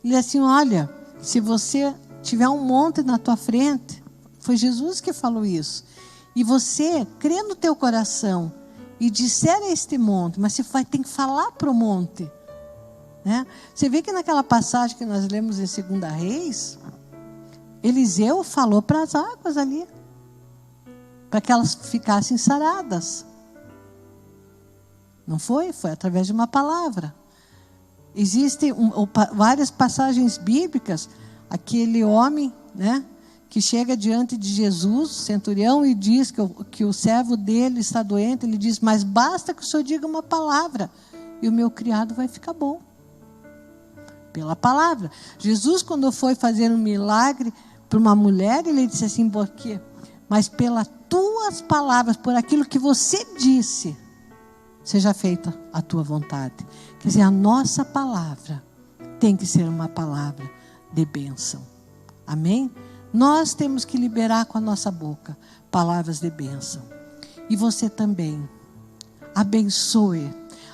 Ele diz assim, olha, se você tiver um monte na tua frente, foi Jesus que falou isso, e você crê no teu coração e disser a este monte, mas você tem que falar para o monte, né? Você vê que naquela passagem que nós lemos em 2 Reis, Eliseu falou para as águas ali, para que elas ficassem saradas. Não foi? Foi através de uma palavra. Existem várias passagens bíblicas, aquele homem, né, que chega diante de Jesus, centurião, e diz que o servo dele está doente. Ele diz, mas basta que o senhor diga uma palavra e o meu criado vai ficar bom. Pela palavra. Jesus, quando foi fazer um milagre para uma mulher, ele disse assim, por quê? Mas pelas tuas palavras, por aquilo que você disse, seja feita a tua vontade. Quer dizer, a nossa palavra tem que ser uma palavra de bênção. Amém? Nós temos que liberar com a nossa boca palavras de bênção. E você também. Abençoe.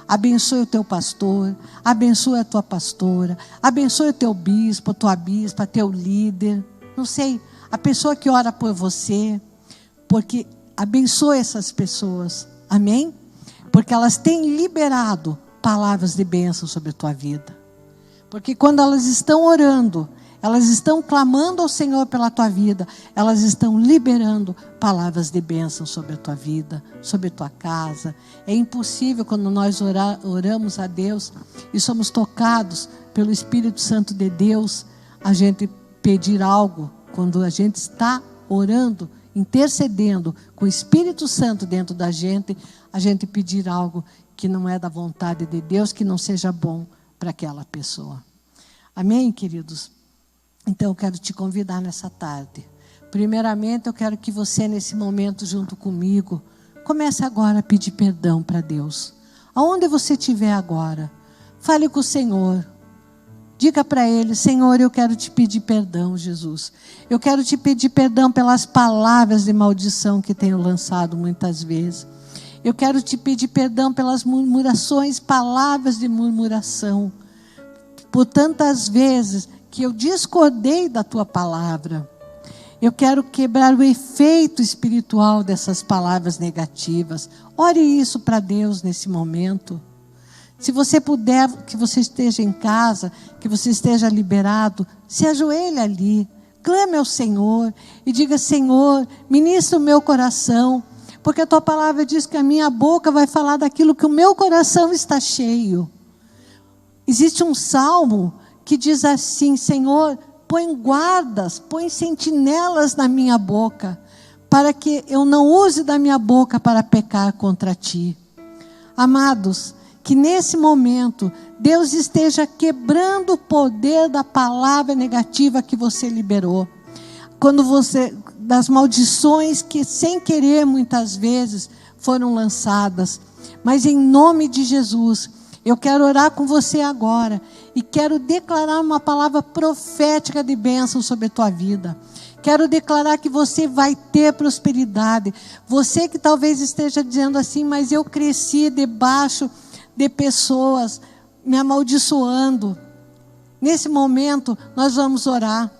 Abençoe o teu pastor, abençoe a tua pastora, abençoe o teu bispo, a tua bispa, teu líder, não sei, a pessoa que ora por você, porque abençoe essas pessoas, amém? Porque elas têm liberado palavras de bênção sobre a tua vida. Porque quando elas estão orando, elas estão clamando ao Senhor pela tua vida, elas estão liberando palavras de bênção sobre a tua vida, sobre a tua casa. É impossível quando nós oramos a Deus e somos tocados pelo Espírito Santo de Deus, a gente pedir algo, quando a gente está orando, intercedendo com o Espírito Santo dentro da gente, a gente pedir algo que não é da vontade de Deus, que não seja bom para aquela pessoa. Amém, queridos? Então eu quero te convidar nessa tarde. Primeiramente eu quero que você nesse momento junto comigo, comece agora a pedir perdão para Deus. Aonde você estiver agora, fale com o Senhor. Diga para Ele, Senhor, eu quero te pedir perdão, Jesus. Eu quero te pedir perdão pelas palavras de maldição que tenho lançado muitas vezes. Eu quero te pedir perdão pelas murmurações, palavras de murmuração. Por tantas vezes que eu discordei da tua palavra. Eu quero quebrar o efeito espiritual dessas palavras negativas. Ore isso para Deus nesse momento. Se você puder, que você esteja em casa, que você esteja liberado, se ajoelhe ali, clame ao Senhor e diga, Senhor, ministra o meu coração, porque a tua palavra diz que a minha boca vai falar daquilo que o meu coração está cheio. Existe um salmo que diz assim, Senhor, põe guardas, põe sentinelas na minha boca, para que eu não use da minha boca para pecar contra ti. Amados, que nesse momento Deus esteja quebrando o poder da palavra negativa que você liberou. Das maldições que sem querer muitas vezes foram lançadas. Mas em nome de Jesus, eu quero orar com você agora e quero declarar uma palavra profética de bênção sobre a tua vida. Quero declarar que você vai ter prosperidade. Você que talvez esteja dizendo assim, mas eu cresci debaixo de pessoas me amaldiçoando. Nesse momento, nós vamos orar.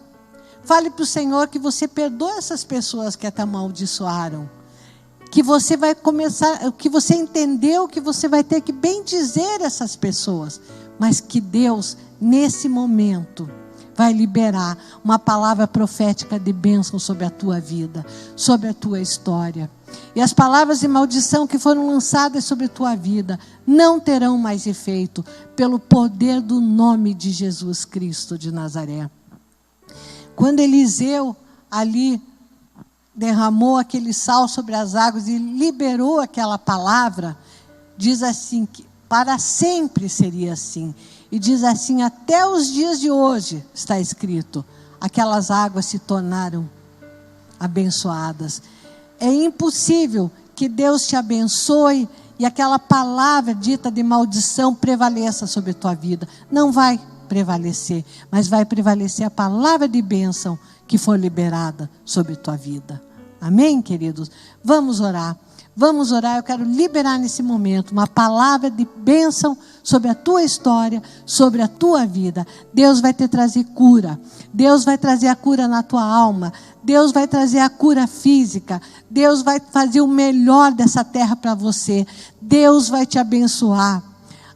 Fale para o Senhor que você perdoa essas pessoas que te amaldiçoaram. Que você vai começar, que você entendeu que você vai ter que bendizer essas pessoas. Mas que Deus, nesse momento, vai liberar uma palavra profética de bênção sobre a tua vida, sobre a tua história. E as palavras de maldição que foram lançadas sobre a tua vida não terão mais efeito, pelo poder do nome de Jesus Cristo de Nazaré. Quando Eliseu ali derramou aquele sal sobre as águas e liberou aquela palavra, diz assim que para sempre seria assim. E diz assim, até os dias de hoje, está escrito, aquelas águas se tornaram abençoadas. É impossível que Deus te abençoe e aquela palavra dita de maldição prevaleça sobre a tua vida. Não vai prevalecer, mas vai prevalecer a palavra de bênção que for liberada sobre a tua vida. Amém, queridos? Vamos orar. Vamos orar, eu quero liberar nesse momento uma palavra de bênção sobre a tua história, sobre a tua vida. Deus vai te trazer cura. Deus vai trazer a cura na tua alma. Deus vai trazer a cura física. Deus vai fazer o melhor dessa terra para você. Deus vai te abençoar.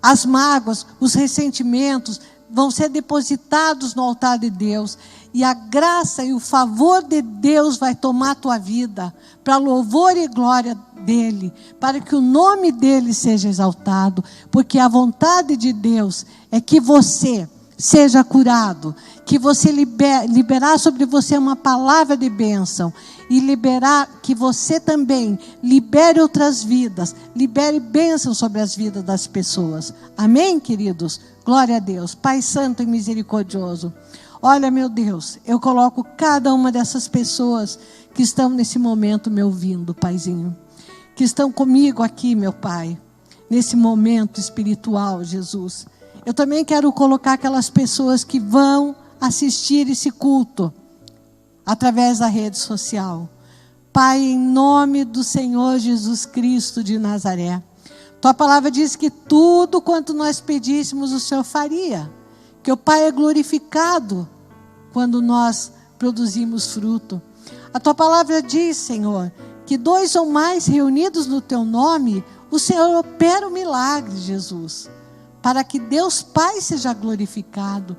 As mágoas, os ressentimentos vão ser depositados no altar de Deus. E a graça e o favor de Deus vai tomar a tua vida para louvor e glória dele, para que o nome dele seja exaltado, porque a vontade de Deus é que você seja curado, que você liberar sobre você uma palavra de bênção e liberar que você também libere outras vidas, libere bênção sobre as vidas das pessoas. Amém, queridos? Glória a Deus. Pai Santo e misericordioso, olha, meu Deus, eu coloco cada uma dessas pessoas que estão nesse momento me ouvindo, Paizinho, que estão comigo aqui, meu Pai, nesse momento espiritual, Jesus. Eu também quero colocar aquelas pessoas que vão assistir esse culto através da rede social. Pai, em nome do Senhor Jesus Cristo de Nazaré, tua palavra diz que tudo quanto nós pedíssemos o Senhor faria, que o Pai é glorificado quando nós produzimos fruto. A tua palavra diz, Senhor, que 2 ou mais reunidos no teu nome, o Senhor opera o milagre, Jesus, para que Deus Pai seja glorificado.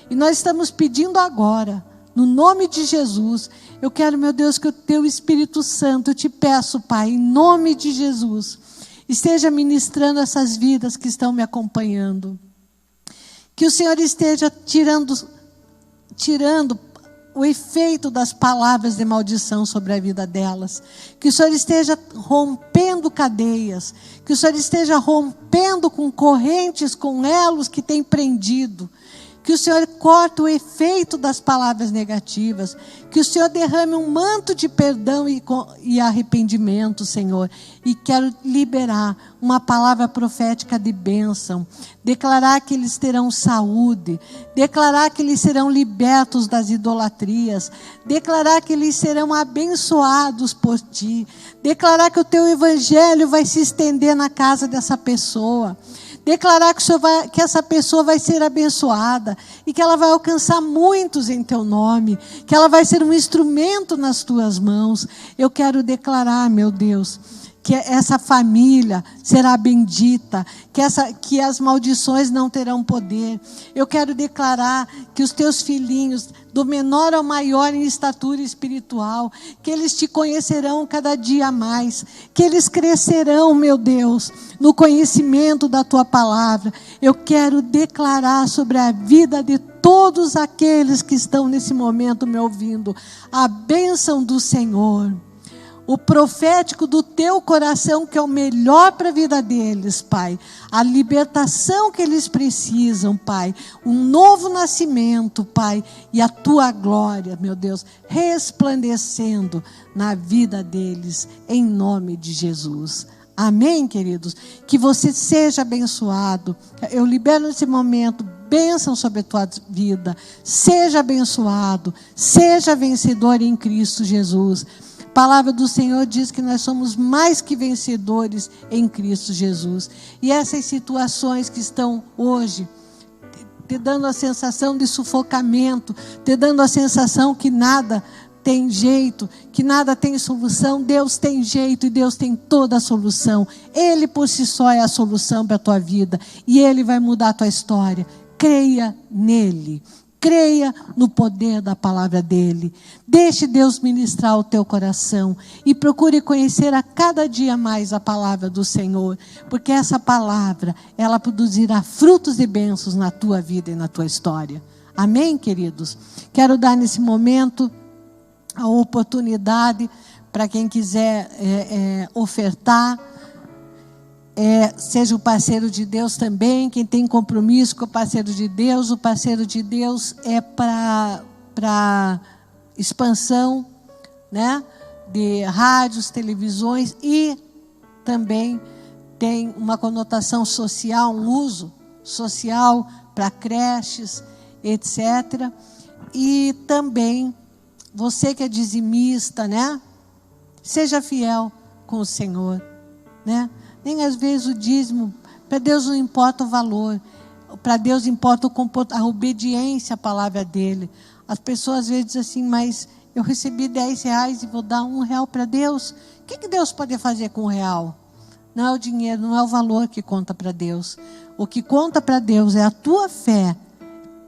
E nós estamos pedindo agora, no nome de Jesus, eu quero, meu Deus, que o teu Espírito Santo, eu te peço, Pai, em nome de Jesus, esteja ministrando essas vidas que estão me acompanhando. Que o Senhor esteja tirando o efeito das palavras de maldição sobre a vida delas. Que o Senhor esteja rompendo cadeias. Que o Senhor esteja rompendo com correntes, com elos que tem prendido. Que o Senhor corte o efeito das palavras negativas. Que o Senhor derrame um manto de perdão e arrependimento, Senhor. E quero liberar uma palavra profética de bênção. Declarar que eles terão saúde. Declarar que eles serão libertos das idolatrias. Declarar que eles serão abençoados por ti. Declarar que o teu evangelho vai se estender na casa dessa pessoa. Declarar que essa pessoa vai ser abençoada e que ela vai alcançar muitos em teu nome, que ela vai ser um instrumento nas tuas mãos. Eu quero declarar, meu Deus, que essa família será bendita, que as maldições não terão poder. Eu quero declarar que os teus filhinhos, do menor ao maior em estatura espiritual, que eles te conhecerão cada dia mais, que eles crescerão, meu Deus, no conhecimento da tua palavra. Eu quero declarar sobre a vida de todos aqueles que estão nesse momento me ouvindo, a bênção do Senhor, o profético do teu coração, que é o melhor para a vida deles, Pai. A libertação que eles precisam, Pai. Um novo nascimento, Pai. E a tua glória, meu Deus, resplandecendo na vida deles, em nome de Jesus. Amém, queridos? Que você seja abençoado. Eu libero nesse momento bênção sobre a tua vida. Seja abençoado. Seja vencedor em Cristo Jesus. A palavra do Senhor diz que nós somos mais que vencedores em Cristo Jesus. E essas situações que estão hoje te dando a sensação de sufocamento, te dando a sensação que nada tem jeito, que nada tem solução, Deus tem jeito e Deus tem toda a solução. Ele por si só é a solução para a tua vida e Ele vai mudar a tua história. Creia nele. Creia no poder da palavra dele. Deixe Deus ministrar o teu coração. E procure conhecer a cada dia mais a palavra do Senhor. Porque essa palavra, ela produzirá frutos e bênçãos na tua vida e na tua história. Amém, queridos? Quero dar nesse momento a oportunidade para quem quiser ofertar. Seja o parceiro de Deus também, quem tem compromisso com o parceiro de Deus. O parceiro de Deus é para expansão, né, de rádios, televisões, e também tem uma conotação social, um uso social para creches, etc. E também você que é dizimista, né, seja fiel com o Senhor, né? Nem às vezes o dízimo, para Deus não importa o valor, para Deus importa a obediência à palavra dele. As pessoas às vezes dizem assim, mas eu recebi R$10 e vou dar R$1 para Deus. O que Deus pode fazer com R$1? Não é o dinheiro, não é o valor que conta para Deus. O que conta para Deus é a tua fé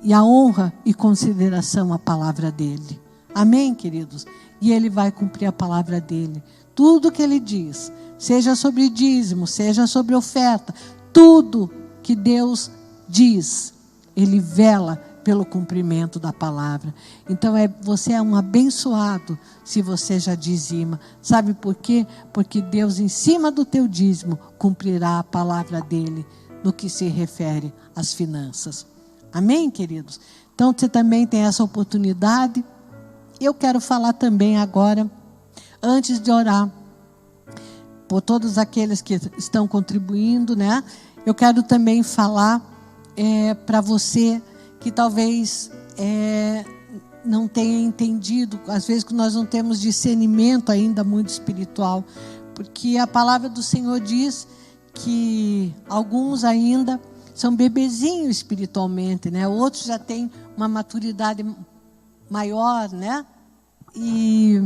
e a honra e consideração à palavra dele. Amém, queridos? E ele vai cumprir a palavra dele. Tudo que ele diz, seja sobre dízimo, seja sobre oferta, tudo que Deus diz, ele vela pelo cumprimento da palavra. Então você é um abençoado se você já dizima. Sabe por quê? Porque Deus, em cima do teu dízimo, cumprirá a palavra dele no que se refere às finanças. Amém, queridos? Então você também tem essa oportunidade. Eu quero falar também agora, antes de orar, por todos aqueles que estão contribuindo, né? Eu quero também falar para você que talvez não tenha entendido, às vezes que nós não temos discernimento ainda muito espiritual, porque a palavra do Senhor diz que alguns ainda são bebezinhos espiritualmente, né? Outros já têm uma maturidade maior, né? E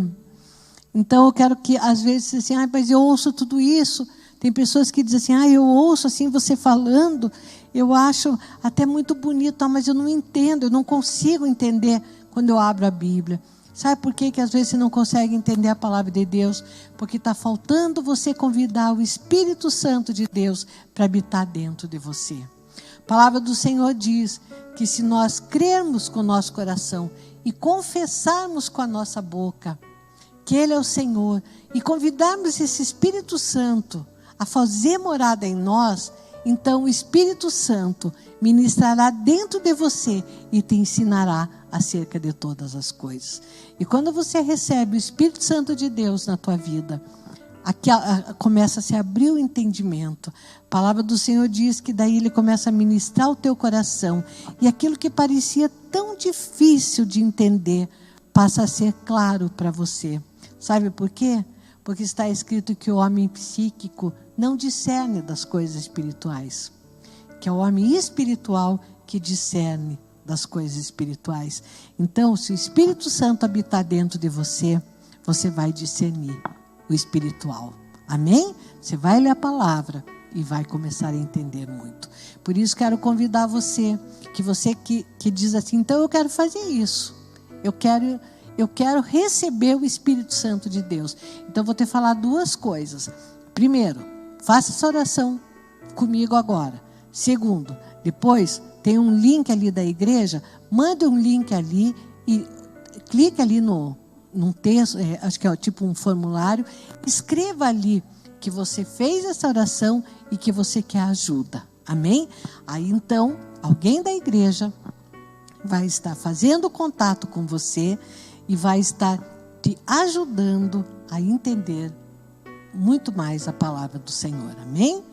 então eu quero que às vezes assim, mas eu ouço tudo isso. Tem pessoas que dizem assim, eu ouço assim você falando, eu acho até muito bonito, mas eu não entendo, eu não consigo entender quando eu abro a Bíblia. Sabe por que às vezes você não consegue entender a palavra de Deus? Porque está faltando você convidar o Espírito Santo de Deus para habitar dentro de você. A palavra do Senhor diz que se nós crermos com o nosso coração e confessarmos com a nossa boca que Ele é o Senhor, e convidarmos esse Espírito Santo a fazer morada em nós, então o Espírito Santo ministrará dentro de você e te ensinará acerca de todas as coisas. E quando você recebe o Espírito Santo de Deus na tua vida, começa a se abrir o entendimento. A palavra do Senhor diz que daí Ele começa a ministrar o teu coração, e aquilo que parecia tão difícil de entender passa a ser claro para você. Sabe por quê? Porque está escrito que o homem psíquico não discerne das coisas espirituais, que é o homem espiritual que discerne das coisas espirituais. Então, se o Espírito Santo habitar dentro de você, você vai discernir o espiritual. Amém? Você vai ler a palavra e vai começar a entender muito. Por isso quero convidar você que diz assim, então eu quero fazer isso. Eu quero receber o Espírito Santo de Deus. Então, vou te falar duas coisas. Primeiro, faça essa oração comigo agora. Segundo, depois tem um link ali da igreja mande um link ali e clique ali num texto, acho que é tipo um formulário, escreva ali que você fez essa oração e que você quer ajuda. Amém? Aí então, alguém da igreja vai estar fazendo contato com você e vai estar te ajudando a entender muito mais a palavra do Senhor. Amém?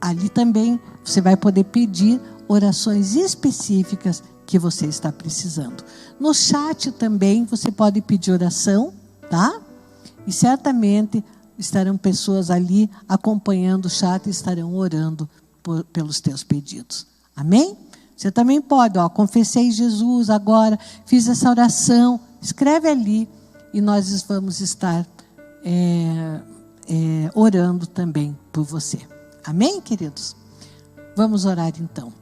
Ali também você vai poder pedir orações específicas que você está precisando. No chat também você pode pedir oração, tá? E certamente estarão pessoas ali acompanhando o chat e estarão orando pelos teus pedidos. Amém? Você também pode, confessei Jesus agora, fiz essa oração, escreve ali e nós vamos estar orando também por você. Amém, queridos? Vamos orar então.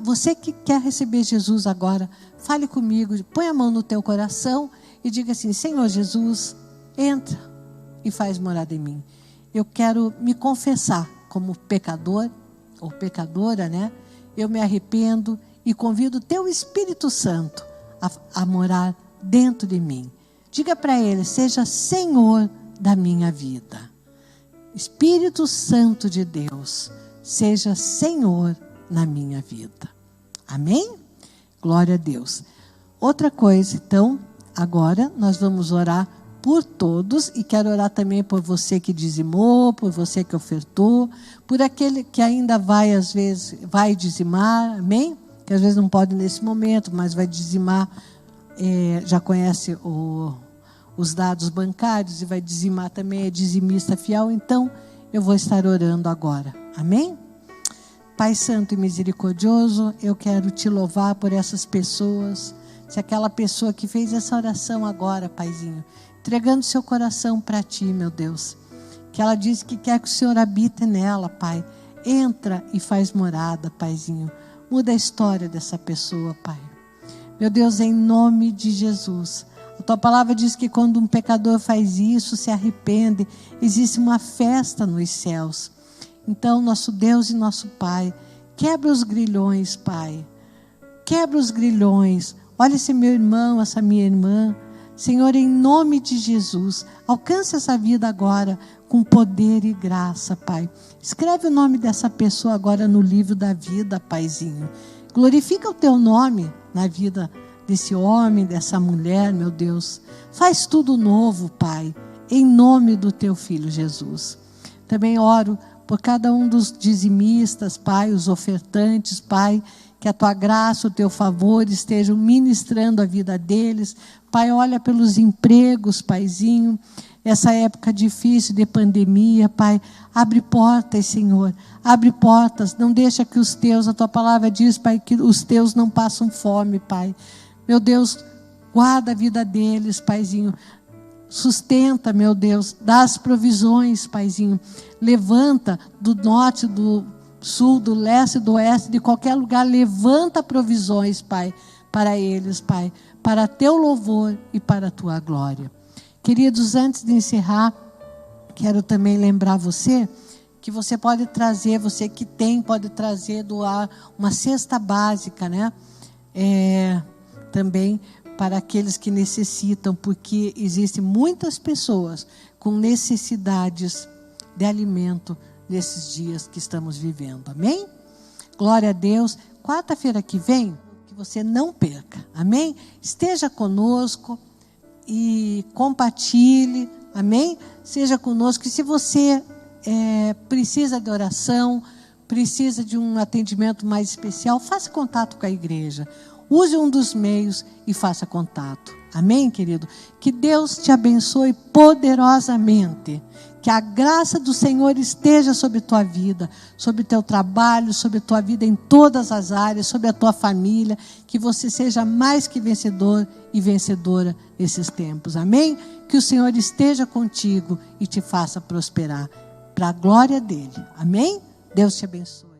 Você que quer receber Jesus agora, fale comigo, põe a mão no teu coração e diga assim: Senhor Jesus, entra e faz morada em mim. Eu quero me confessar como pecador ou pecadora, né? Eu me arrependo e convido o teu Espírito Santo a morar dentro de mim. Diga para ele: seja Senhor da minha vida. Espírito Santo de Deus, seja Senhor na minha vida. Amém? Glória a Deus. Outra coisa, então, agora nós vamos orar por todos, e quero orar também por você que dizimou, por você que ofertou, por aquele que ainda vai, às vezes, vai dizimar, amém? Que às vezes não pode nesse momento, mas vai dizimar, já conhece os dados bancários e vai dizimar também, é dizimista fiel, então eu vou estar orando agora, amém? Pai Santo e Misericordioso, eu quero te louvar por essas pessoas, se aquela pessoa que fez essa oração agora, Paizinho, entregando seu coração para ti, meu Deus, que ela diz que quer que o Senhor habite nela, Pai, entra e faz morada, Paizinho, muda a história dessa pessoa, Pai, meu Deus, em nome de Jesus. A tua palavra diz que quando um pecador faz isso, se arrepende, existe uma festa nos céus. Então, nosso Deus e nosso Pai, quebra os grilhões, Pai. Quebra os grilhões. Olha esse meu irmão, essa minha irmã. Senhor, em nome de Jesus, alcança essa vida agora com poder e graça, Pai. Escreve o nome dessa pessoa agora no livro da vida, Paizinho. Glorifica o teu nome na vida desse homem, dessa mulher, meu Deus. Faz tudo novo, Pai, em nome do teu Filho Jesus. Também oro por cada um dos dizimistas, Pai, os ofertantes, Pai, que a tua graça, o teu favor estejam ministrando a vida deles. Pai, olha pelos empregos, Paizinho, essa época difícil de pandemia, Pai, abre portas, Senhor, abre portas, não deixa que os teus, a tua palavra diz, Pai, que os teus não passam fome, Pai. Meu Deus, guarda a vida deles, Paizinho. Sustenta, meu Deus, dá as provisões, Paizinho. Levanta do norte, do sul, do leste, do oeste, de qualquer lugar. Levanta provisões, Pai, para eles, Pai. Para teu louvor e para a tua glória. Queridos, antes de encerrar, quero também lembrar você que você pode trazer, você que tem, pode trazer, doar uma cesta básica, né? Também para aqueles que necessitam, porque existem muitas pessoas com necessidades de alimento nesses dias que estamos vivendo. Amém? Glória a Deus. Quarta-feira que vem, que você não perca. Amém? Esteja conosco e compartilhe. Amém? Seja conosco. E se você precisa de oração, precisa de um atendimento mais especial, faça contato com a igreja. Use um dos meios e faça contato. Amém, querido? Que Deus te abençoe poderosamente. Que a graça do Senhor esteja sobre tua vida, sobre teu trabalho, sobre tua vida em todas as áreas, sobre a tua família. Que você seja mais que vencedor e vencedora nesses tempos. Amém? Que o Senhor esteja contigo e te faça prosperar. Para a glória dele. Amém? Deus te abençoe.